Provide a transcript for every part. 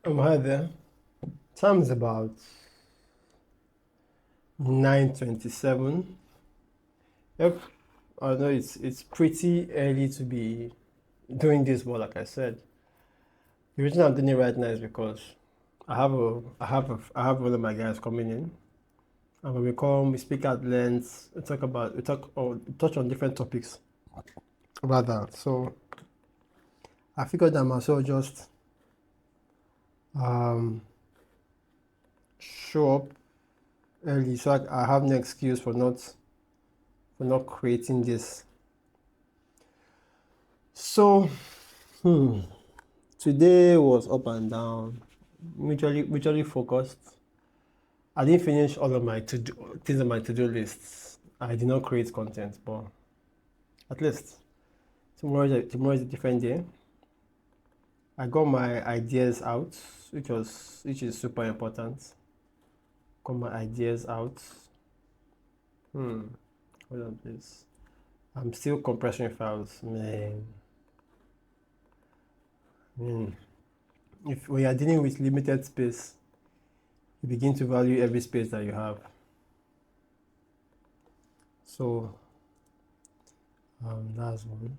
Hi there. Time is about 9:27. Yep. I know it's pretty early to be doing this, but like I said, the reason I'm doing it right now is because I have one of my guys coming in, and when we come, we speak at length, we touch on different topics about that. So I figured I might as well just um show up early, so I have no excuse for not creating this. So today was up and down, mutually focused. I didn't finish all of my things on my to-do lists. I did not create content, but at least tomorrow is a different day. I got my ideas out, which is super important. Got my ideas out. Hold on, please. I'm still compressing files, man. Man, if when you're dealing with limited space, you begin to value every space that you have. So that's one.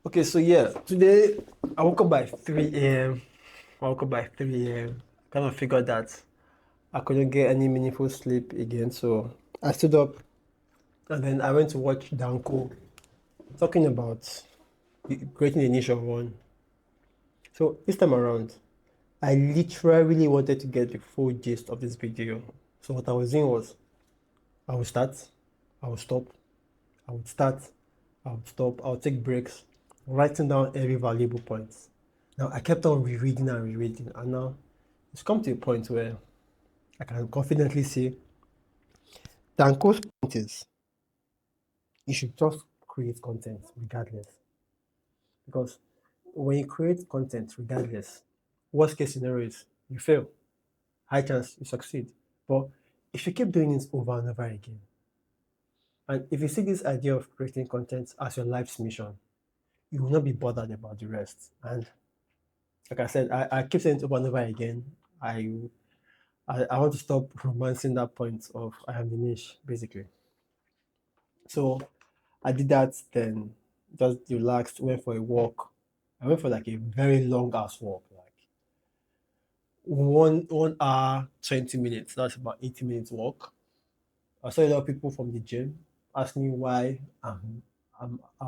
Okay, so yeah, today I woke up by 3 a.m. I woke up by 3 a.m. Kind of figured that I couldn't get any meaningful sleep again, so I stood up and then I went to watch Danko talking about creating a niche of one. So this time around, I literally wanted to get the full gist of this video. So what I was doing was I would start, I would stop, I would start, I would stop, I would take breaks, writing down every valuable point. Now I kept on rereading and rereading, and now it's come to a point where I can confidently say Danko's point is you should just create content regardless. Because when you create content regardless, worst case scenario is you fail, high chance you succeed. But if you keep doing this over and over again, and if you see this idea of creating content as your life's mission, you will not be bothered about the rest. And like I said, I keep saying it over and over again. I, I want to stop romancing that point of I am the niche, basically. So I did that, then just relaxed, went for a walk. I went for like a very long ass walk, like 1 hour, 20 minutes. That's about 80 minutes walk. I saw a lot of people from the gym asking me why I'm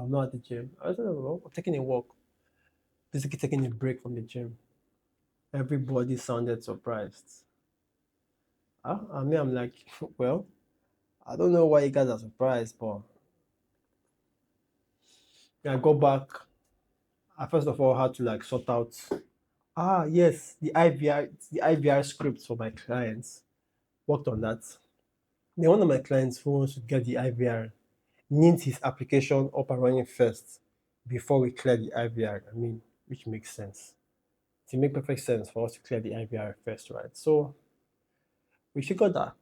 not at the gym. I said, "Oh, I'm taking a walk, basically taking a break from the gym." Everybody sounded surprised. I mean, I'm like, well, I don't know why you guys are surprised, but when I go back, I first of all had to like sort out. Yes, the IVR script for my clients. Worked on that. Then one of my clients who wants to get the IVR needs his application up and running first before we clear the IVR. I mean, which makes sense. It makes perfect sense for us to clear the IVR first, right? So we figured that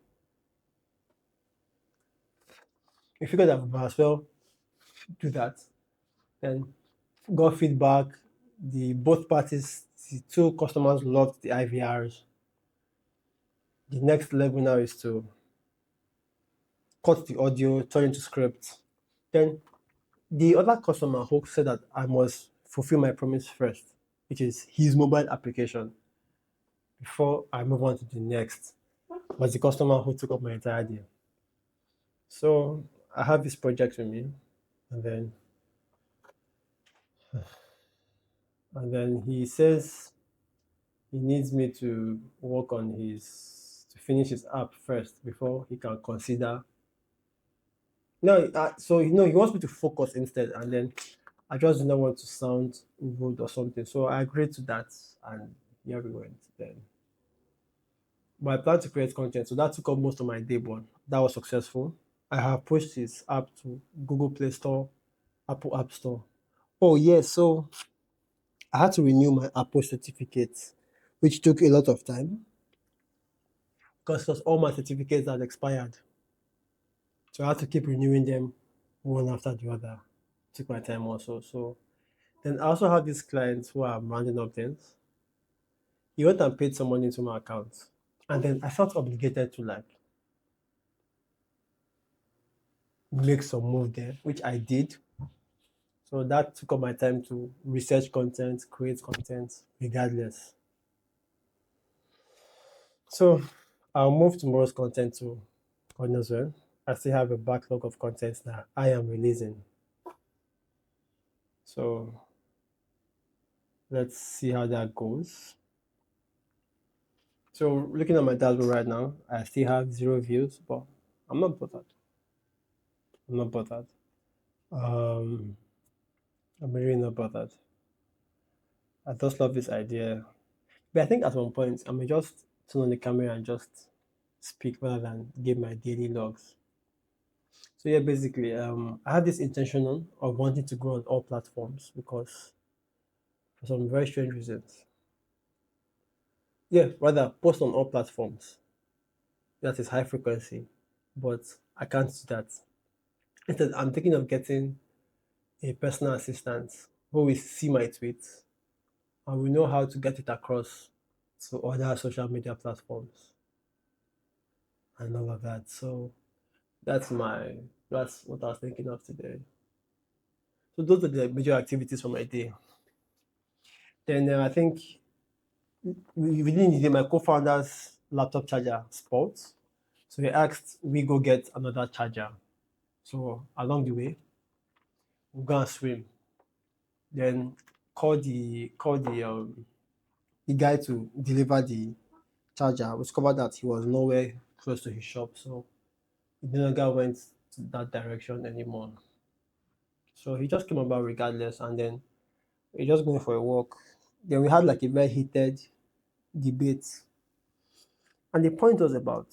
we might as well do that. Then got feedback. The both parties, the two customers loved the IVRs. The next level now is to cut the audio, turn into script. Then the other customer who said that I must fulfill my promise first, which is his mobile application, before I move on to the next, was the customer who took up my entire day. So I have this project with me, and then he says he needs me to work on his to finish his app first before he can consider. No, he wants me to focus instead, and then I just do not want to sound rude or something. So I agreed to that, and here we went then. But I plan to create content, so that took up most of my day, but that was successful. I have pushed his app to Google Play Store, Apple App Store. Oh yes, so I had to renew my Apple certificate, which took a lot of time because all my certificates had expired. So I had to keep renewing them one after the other. Took my time also. So then I also have these clients who are rounding up things. he went and paid some money into my account. And then I felt obligated to like make some move there, which I did. So that took up my time to research content, create content, regardless. So I'll move tomorrow's content to God knows when. I still have a backlog of content that I am releasing. So let's see how that goes. So looking at my dashboard right now, I still have 0 views, but I'm not bothered. I'm not bothered. Um, I'm really not bothered. I just love this idea. But I think at one point I may just turn on the camera and just speak rather than give my daily logs. So yeah, basically, I had this intention of wanting to grow on all platforms because for some very strange reasons. Yeah, rather post on all platforms. That is high frequency, but I can't do that. Instead, I'm thinking of getting a personal assistant who will see my tweets and will know how to get it across to other social media platforms and all of that. So that's my that's what I was thinking of today. So those are the major activities for my day. Then I think within the day, my co-founder's laptop charger spots. So he asked we go get another charger. So along the way, we'll go and swim. Then call the guy to deliver the charger. We discovered that he was nowhere close to his shop, so he no longer went to that direction anymore. So he just came about regardless, and then we just going for a walk. Then we had like a very heated debate, and the point was about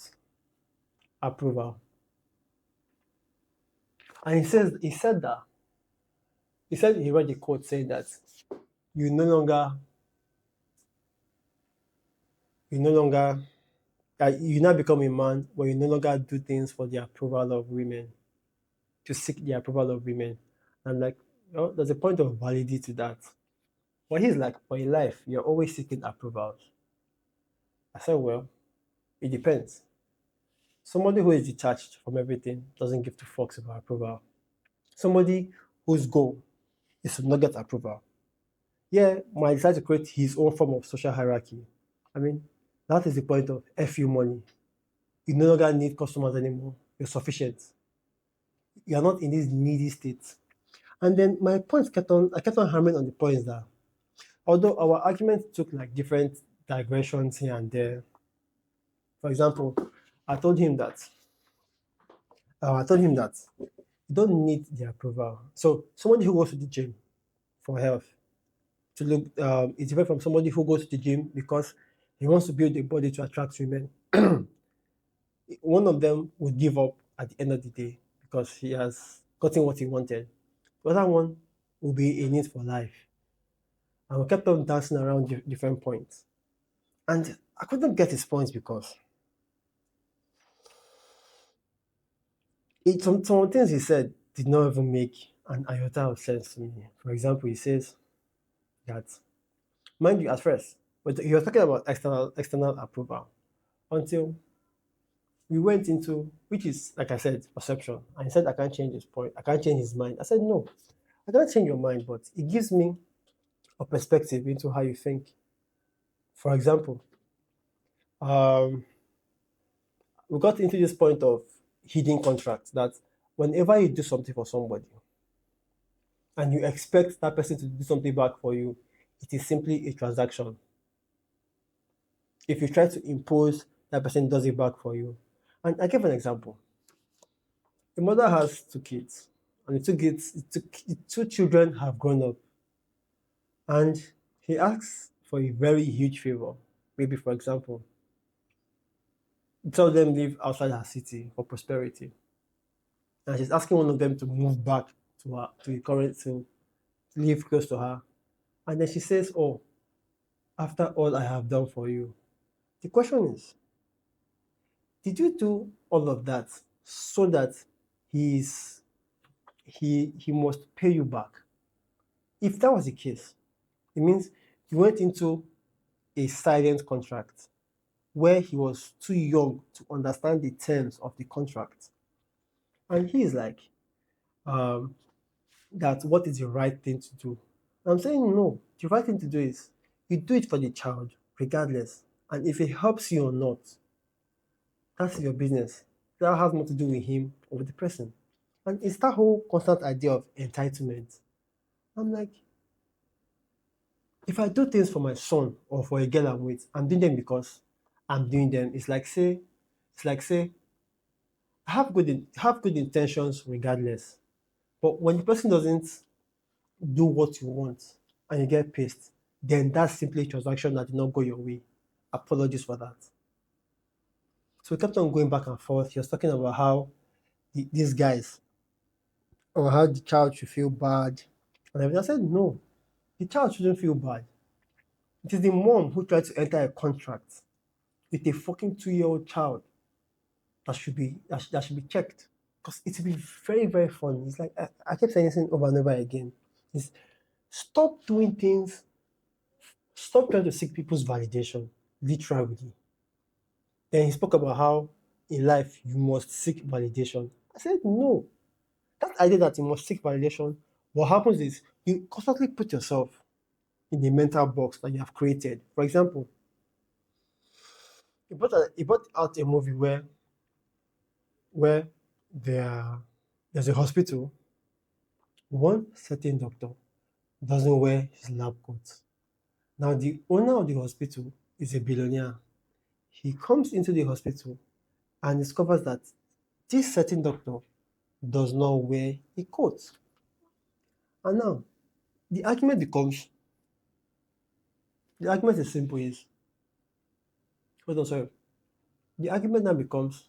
approval. And he said he read the quote saying that you no longer you no longer you now become a man where you no longer do things for the approval of women, to seek the approval of women. And like, there's a point of validity to that. But he's like, for your life, you're always seeking approvals. I said, well, it depends. Somebody who is detached from everything doesn't give two fucks about approval. Somebody whose goal is to not get approval, yeah, might decide to create his own form of social hierarchy. I mean, that is the point of FU money. You no longer need customers anymore. You're sufficient. You're not in this needy state. And then I kept on hammering on the points that although our arguments took like different digressions here and there. For example, I told him that I told him that you don't need the approval. So somebody who goes to the gym for health to look is different from somebody who goes to the gym because he wants to build a body to attract women. One of them would give up at the end of the day because he has gotten what he wanted. The other one will be in it for life. And we kept on dancing around different points. And I couldn't get his points because some things he said did not even make an iota of sense to me. For example, he says that, mind you, at first, but he was talking about external approval until we went into, which is, like I said, perception. And he said, I can't change his point. I can't change his mind. I said, no, I can't change your mind, but it gives me a perspective into how you think. For example, um, we got into this point of hidden contracts that whenever you do something for somebody and you expect that person to do something back for you, it is simply a transaction. If you try to impose, that person does it back for you. And I give an example. A mother has 2 kids, and the two children have grown up, and he asks for a very huge favor. Maybe, for example, tell them live outside her city for prosperity, and she's asking one of them to move back to her to the current to live close to her, and then she says, "Oh, after all I have done for you." The question is, did you do all of that so that he's he must pay you back? If that was the case, it means you went into a silent contract where he was too young to understand the terms of the contract. And he is like, um, that what is the right thing to do? And I'm saying no. The right thing to do is you do it for the child, regardless. And if it helps you or not, that's your business. That has nothing to do with him or with the person. And it's that whole constant idea of entitlement. I'm like, if I do things for my son or for a girl I'm with, I'm doing them because I'm doing them. It's like say, have good intentions regardless. But when the person doesn't do what you want and you get pissed, then that's simply a transaction that did not go your way. Apologies for that. So we kept on going back and forth. He was talking about how these guys, or how the child should feel bad. And I said, no, the child shouldn't feel bad. It is the mom who tried to enter a contract with a fucking 2-year-old child that should be checked. Because it will be very, very funny. It's like I kept saying this over and over again. Is stop doing things, stop trying to seek people's validation, literally. Then he spoke about how in life you must seek validation. I said, no. That idea that you must seek validation, what happens is you constantly put yourself in the mental box that you have created. For example, he brought out a movie where there's a hospital. One certain doctor doesn't wear his lab coat. Now the owner of the hospital is a billionaire. He comes into the hospital and discovers that this certain doctor does not wear a coat. And now the argument becomes the argument is simple is hold on, sorry. The argument now becomes,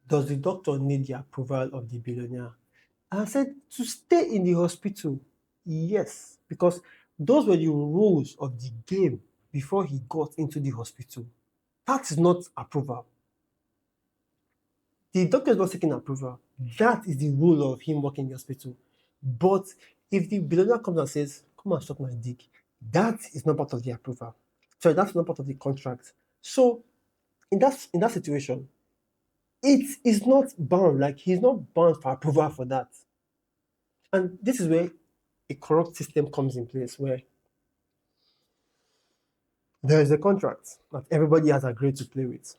does the doctor need the approval of the billionaire? And I said, to stay in the hospital, yes, because those were the rules of the game before he got into the hospital. That is not approval. The doctor is not seeking approval. That is the rule of him working in the hospital. But if the billionaire comes and says, come and suck my dick, that is not part of the approval. Sorry, that's not part of the contract. So in that situation, it is not bound, like he's not bound for approval for that. And this is where a corrupt system comes in place, where there is a contract that everybody has agreed to play with.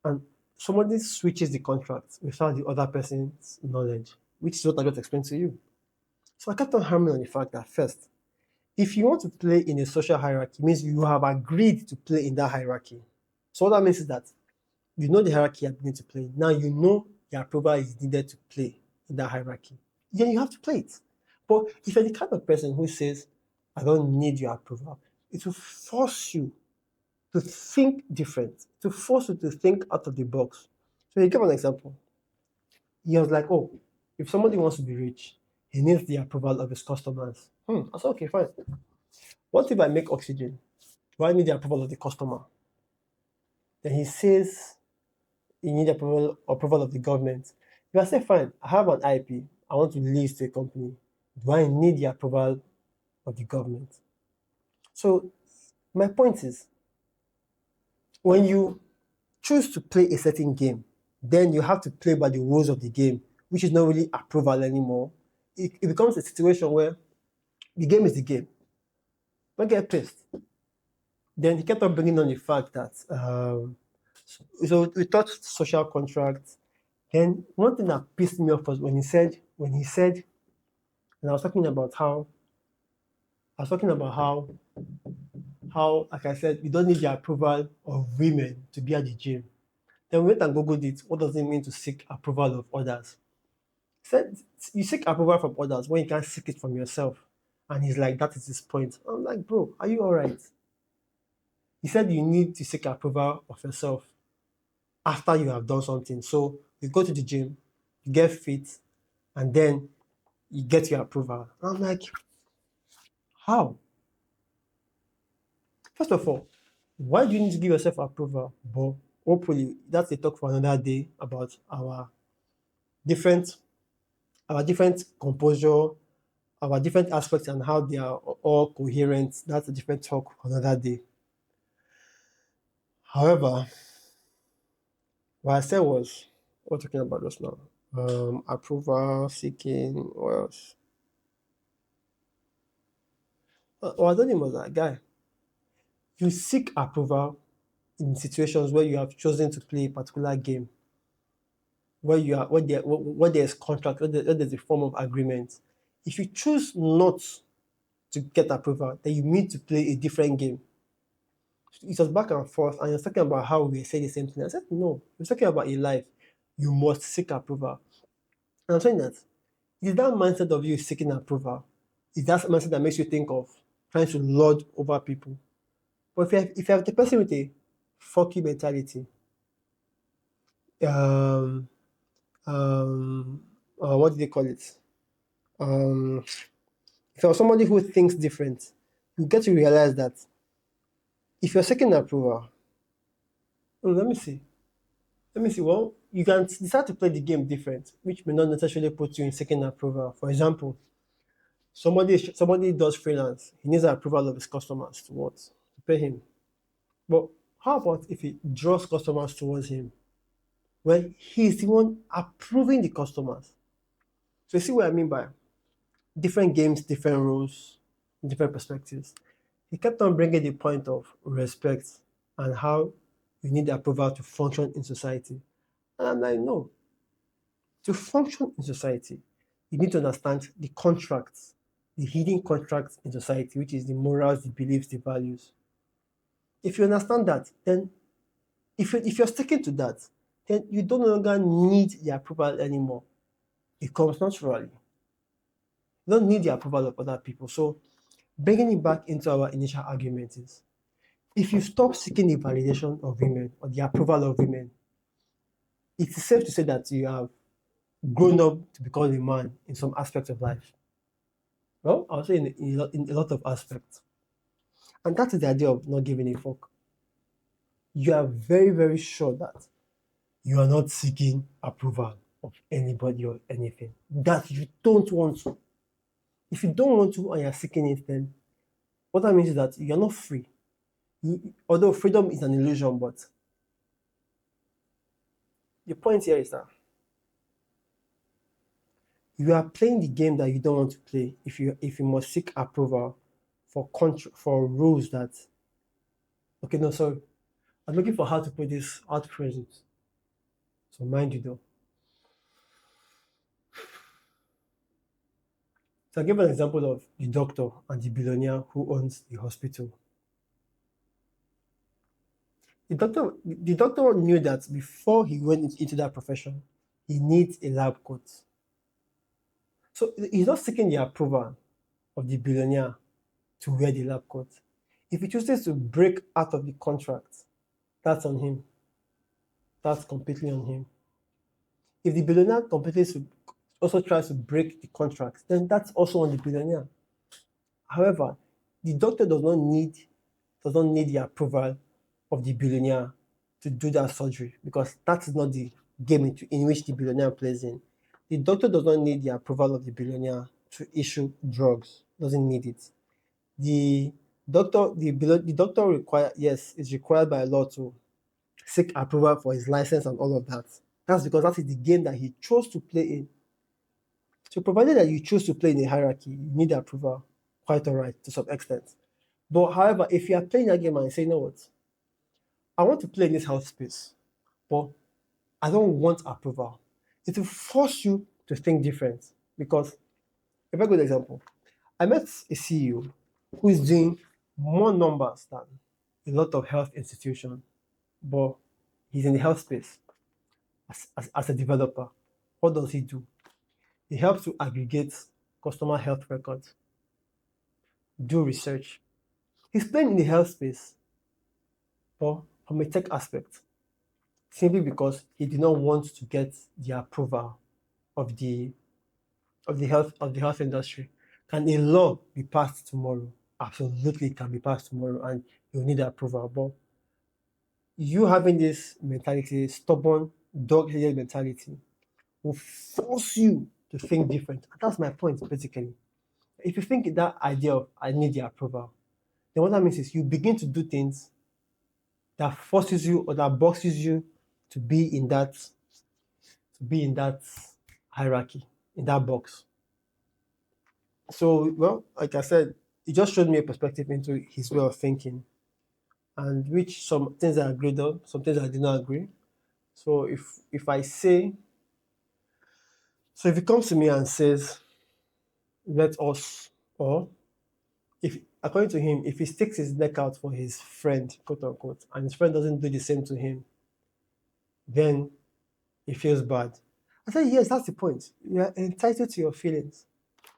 And somebody switches the contract without the other person's knowledge, which is what I just explained to you. So I kept on hammering on the fact that first, if you want to play in a social hierarchy, it means you have agreed to play in that hierarchy. So what that means is that you know the hierarchy you're beginning to play. Now you know the approval is needed to play in that hierarchy. Then you have to play it. But if you're the kind of person who says, I don't need your approval, it will force you to think different, to force you to think out of the box. So he gave an example. He was like, oh, if somebody wants to be rich, he needs the approval of his customers. I said, okay, fine. What if I make oxygen? Do I need the approval of the customer? Then he says you need approval of the government. If I say, fine, I have an IP, I want to lease to a company, do I need the approval of the government? So my point is, when you choose to play a certain game, then you have to play by the rules of the game, which is not really approval anymore. It becomes a situation where the game is the game. Don't get pissed. Then he kept on bringing on the fact that, so we touched social contracts. Then one thing that pissed me off was when he said, and I was talking about how, like I said, you don't need the approval of women to be at the gym. Then we went and Googled it. What does it mean to seek approval of others? He said, you seek approval from others when you can't seek it from yourself. And he's like, that is his point. I'm like, bro, are you all right? He said you need to seek approval of yourself after you have done something. So you go to the gym, you get fit, and then you get your approval. I'm like, how? First of all, why do you need to give yourself approval? But hopefully, that's a talk for another day about different our different composure, about different aspects and how they are all coherent, that's a different talk for another day. However, what I said was, what we're talking about just now, approval, seeking, what else? What I told him was that, guy, you seek approval in situations where you have chosen to play a particular game, where you are, where there's contract, where there's a form of agreement. If you choose not to get approval, then you need to play a different game. It was back and forth, and you're talking about how we say the same thing. I said, no, you're talking about a life. You must seek approval. And I'm saying that is that mindset of you seeking approval, is that mindset that makes you think of trying to lord over people. But if you have the person with a fuck you mentality, um, what do they call it? If you're somebody who thinks different, you get to realize that if you're seeking approval, let me see. Well, you can decide to play the game different, which may not necessarily put you in seeking approval. For example, somebody does freelance. He needs the approval of his customers to what? To pay him. But how about if he draws customers towards him? Well, he's the one approving the customers. So you see what I mean by different games, different rules, different perspectives. He kept on bringing the point of respect and how you need the approval to function in society. And I'm like, no. To function in society, you need to understand the contracts, the hidden contracts in society, which is the morals, the beliefs, the values. If you understand that, then if you're sticking to that, then you no longer need the approval anymore. It comes naturally. You don't need the approval of other people. So bringing it back into our initial argument is, if you stop seeking the validation of women or the approval of women, it's safe to say that you have grown up to become a man in some aspects of life. Well, I'll say in a lot of aspects. And that is the idea of not giving a fuck. You are very, very sure that you are not seeking approval of anybody or anything. That you don't want to. If you don't want to and you're seeking it, then what that means is that you're not free. Although freedom is an illusion, but the point here is that you are playing the game that you don't want to play if you must seek approval for rules that, okay, no, sorry, I'm looking for how to put this out present. So mind you though. So I'll give an example of the doctor and the billionaire who owns the hospital. The doctor knew that before he went into that profession, he needs a lab coat. So he's not seeking the approval of the billionaire to wear the lab coat. If he chooses to break out of the contract, that's on him. That's completely on him. If the billionaire completely also tries to break the contract, then that's also on the billionaire. However, the doctor does not need the approval of the billionaire to do that surgery, because that is not the game in which the billionaire plays in. The doctor does not need the approval of the billionaire to issue drugs. Doesn't need it. The doctor is required by law to seek approval for his license and all of that. That's because that is the game that he chose to play in. So provided that you choose to play in a hierarchy, you need the approval. Quite all right to some extent. But however, if you are playing that game and you say, you know what, I want to play in this health space, but I don't want approval, it will force you to think different. Because a very good example, I met a CEO who is doing more numbers than a lot of health institutions, but he's in the health space as a developer. What does he do? He helps to aggregate customer health records, do research. He's playing in the health space, but from a tech aspect, simply because he did not want to get the approval of the health industry. Can a law be passed tomorrow? Absolutely, it can be passed tomorrow, and you need approval. But you having this mentality, stubborn, dog-headed mentality, will force you to think different. And that's my point, basically. if you think that idea of I need the approval, then what that means is you begin to do things that forces you or that boxes you to be in that hierarchy, in that box. So, well, like I said, it just showed me a perspective into his way of thinking, and which some things I agreed on, some things I did not agree. So if I say, so if he comes to me and says, let us, or if according to him, if he sticks his neck out for his friend, quote unquote, and his friend doesn't do the same to him, then he feels bad. I said, yes, that's the point. You are entitled to your feelings.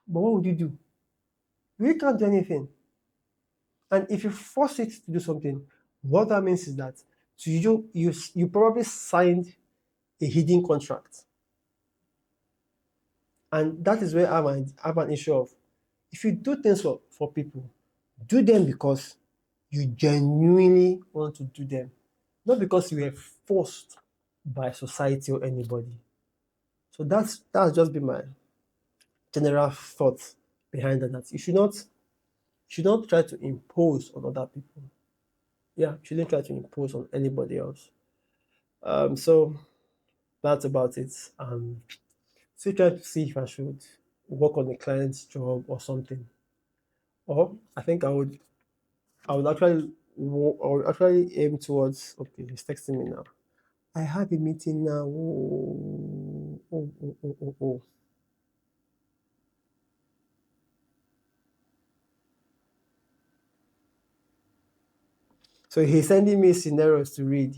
But what would you do? You can't do anything. And if you force it to do something, what that means is that to you probably signed a hidden contract. And that is where I have an issue of, if you do things for people, do them because you genuinely want to do them, not because you were forced by society or anybody. So that's just been my general thought behind that. You should not try to impose on other people. Yeah, you shouldn't try to impose on anybody else. So that's about it. Still try to see if I should work on a client's job or something. Or I think I would actually aim towards. Okay, he's texting me now. I have a meeting now. Oh. So he's sending me scenarios to read,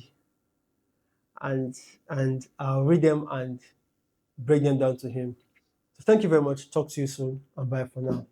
and I'll read them and break them down to him. So thank you very much. Talk to you soon, and bye for now.